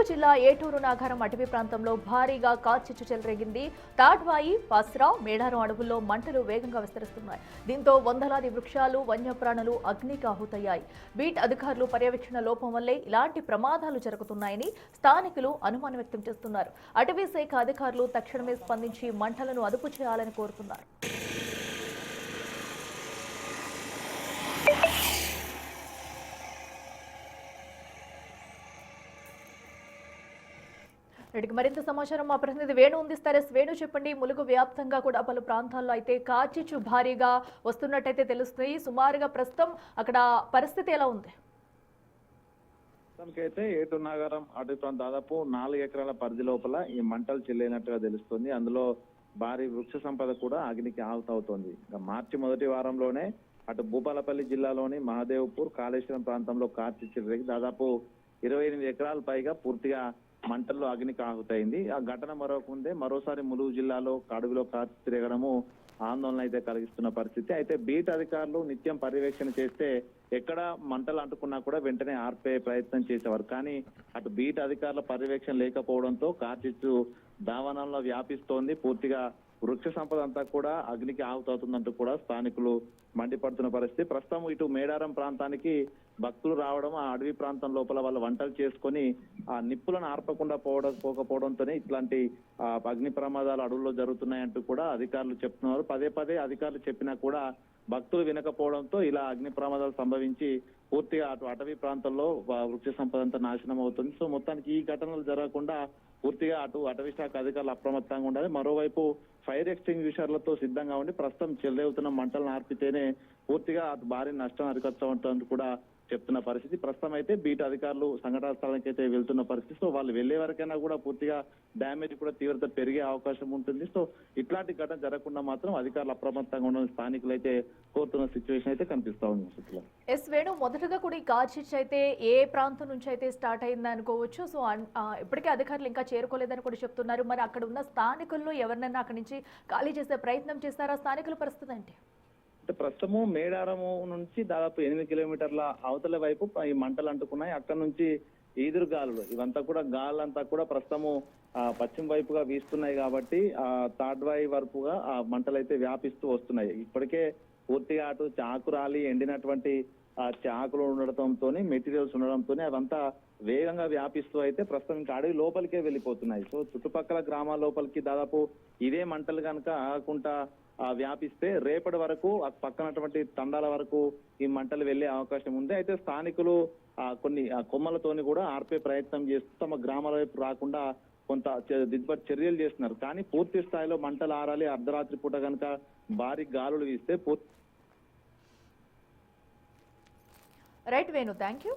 జిల్లా ఏటూరు నాగారం అటవీ ప్రాంతంలో భారీగా కాల్చిచ్చు చెలరేగింది. తాడ్వాయి, పాస్రా, మేడారం అడవుల్లో మంటలు వేగంగా విస్తరిస్తున్నాయి. దీంతో వందలాది వృక్షాలు, వన్యప్రాణులు అగ్నికి ఆహుతయ్యాయి. బీట్ అధికారులు పర్యవేక్షణ లోపం వల్లే ఇలాంటి ప్రమాదాలు జరుగుతున్నాయని స్థానికులు అనుమానం వ్యక్తం చేస్తున్నారు. అటవీ శాఖ అధికారులు తక్షణమే స్పందించి మంటలను అదుపు చేయాలని కోరుతున్నారు. వీటికి మరింత సమాచారం మా ప్రతినిధి వేణు అందిస్తారు. వేణు, చెప్పండి. ములుగు వ్యాప్తంగా కూడా పలు ప్రాంతాల్లో అయితే కాచిచ్చు భారీగా వస్తున్నట్టయితే తెలుస్తుంది. సుమారుగా ప్రస్తుతం అక్కడ పరిస్థితి ఎలా ఉంది? అయితే ఏటూరు నాగారం అటవీ ప్రాంతం దాదాపు 4 ఎకరాల పరిధి లోపల ఈ మంటలు చెల్లినట్టుగా తెలుస్తుంది. అందులో భారీ వృక్ష సంపద కూడా అగ్నికి ఆహుతవుతోంది. మార్చి మొదటి వారంలోనే అటు భూపాలపల్లి జిల్లాలోని మహదేవ్పూర్, కాళేశ్వరం ప్రాంతంలో కాచిచ్చు రేగి దాదాపు 28 ఎకరాల పైగా పూర్తిగా మంటల్లో అగ్నికి ఆహుతైంది. ఆ ఘటన మరొకముందే మరోసారి ములుగు జిల్లాలో అడవిలో కాల్చి తిరగడము ఆందోళన అయితే కలిగిస్తున్న పరిస్థితి. అయితే బీట్ అధికారులు నిత్యం పర్యవేక్షణ చేస్తే ఎక్కడ మంటలు అంటుకున్నా కూడా వెంటనే ఆర్పే ప్రయత్నం చేసేవారు. కానీ అటు బీట్ అధికారుల పర్యవేక్షణ లేకపోవడంతో కాల్చిచ్చు దావానంలో వ్యాపిస్తోంది. పూర్తిగా వృక్ష సంపద అంతా కూడా అగ్నికి ఆహుతవుతుందంటూ కూడా స్థానికులు మండిపడుతున్న పరిస్థితి. ప్రస్తుతం ఇటు మేడారం ప్రాంతానికి భక్తులు రావడం, ఆ అడవి ప్రాంతం లోపల వాళ్ళు వంటలు చేసుకొని ఆ నిప్పులను ఆర్పకుండా పోకపోవడంతోనే ఇట్లాంటి అగ్ని ప్రమాదాలు అడవుల్లో జరుగుతున్నాయంటూ కూడా అధికారులు చెప్తున్నారు. పదే పదే అధికారులు చెప్పినా కూడా భక్తులు వినకపోవడంతో ఇలా అగ్ని ప్రమాదాలు సంభవించి పూర్తిగా అటు అటవీ ప్రాంతంలో వృక్ష సంపద అంతా నాశనం అవుతుంది. సో మొత్తానికి ఈ ఘటనలు జరగకుండా పూర్తిగా అటు అటవీ శాఖ అధికారులు అప్రమత్తంగా ఉండాలి. మరోవైపు ఫైర్ ఎక్స్టింగ్విషర్లతో సిద్ధంగా ఉండి ప్రస్తుతం చెలరేగుతున్న మంటలను ఆర్పితేనే పూర్తిగా అటు భారీ నష్టం అరికట్టవచ్చు కూడా చెప్తున్న పరిస్థితి. ప్రస్తుతం అయితే బీట్ అధికారులు సంఘటనా స్థలానికి అయితే వెళ్తున్న పరిస్థితి. సో వాళ్ళు వెళ్లే వరకైనా కూడా పూర్తిగా డ్యామేజ్ కూడా తీవ్రత పెరిగే అవకాశం ఉంటుంది. సో ఇట్లాంటి ఘటన జరగకుండా మాత్రం అధికారులు అప్రమత్తంగా ఉండాలని స్థానికులు అయితే కోరుతున్న సిచ్యువేషన్ అయితే కనిపిస్తా ఉంది. ఎస్ వేణు, మొదటగా కూడా ఈ కాల్చిచ్చు అయితే ఏ ప్రాంతం నుంచి అయితే స్టార్ట్ అయింది అనుకోవచ్చు. సో ఇప్పటికే అధికారులు ఇంకా చేరుకోలేదని కూడా చెప్తున్నారు. మరి అక్కడ ఉన్న స్థానికుల్లో ఎవరినైనా అక్కడి నుంచి ఖాళీ చేసే ప్రయత్నం చేస్తారా? స్థానికుల పరిస్థితి ఏంటి? ప్రస్తుతము మేడారము నుంచి దాదాపు 8 కిలోమీటర్ల అవతల వైపు ఈ మంటలు అంటుకున్నాయి. అక్కడ నుంచి ఈదురు గాలులు ఇవంతా కూడా గాలంతా కూడా ప్రస్తుతము పశ్చిమ వైపుగా వీస్తున్నాయి కాబట్టి తాడ్వాయి వరపుగా ఆ మంటలు అయితే వ్యాపిస్తూ వస్తున్నాయి. ఇప్పటికే పూర్తిగా అటు చాకురాలి ఎండినటువంటి చాకులు ఉండడంతో మెటీరియల్స్ ఉండడంతో అవంతా వేగంగా వ్యాపిస్తూ అయితే ప్రస్తుతం ఇంకా అడవి లోపలికే వెళ్ళిపోతున్నాయి. సో చుట్టుపక్కల గ్రామాల లోపలికి దాదాపు ఇదే మంటలు కనుక ఆగకుండా వ్యాపిస్తే రేపటి వరకు పక్కనటువంటి తండాల వరకు ఈ మంటలు వెళ్లే అవకాశం ఉంది. అయితే స్థానికులు కొన్ని కొమ్మలతోని కూడా ఆర్పే ప్రయత్నం చేస్తూ తమ గ్రామాల వైపు రాకుండా కొంత దిద్దుబాటు చర్యలు చేస్తున్నారు. కానీ పూర్తి స్థాయిలో మంటలు ఆరాలి, అర్ధరాత్రి పూట కనుక భారీ గాలులు వీస్తే రైట్ వేణు, థ్యాంక్ యూ.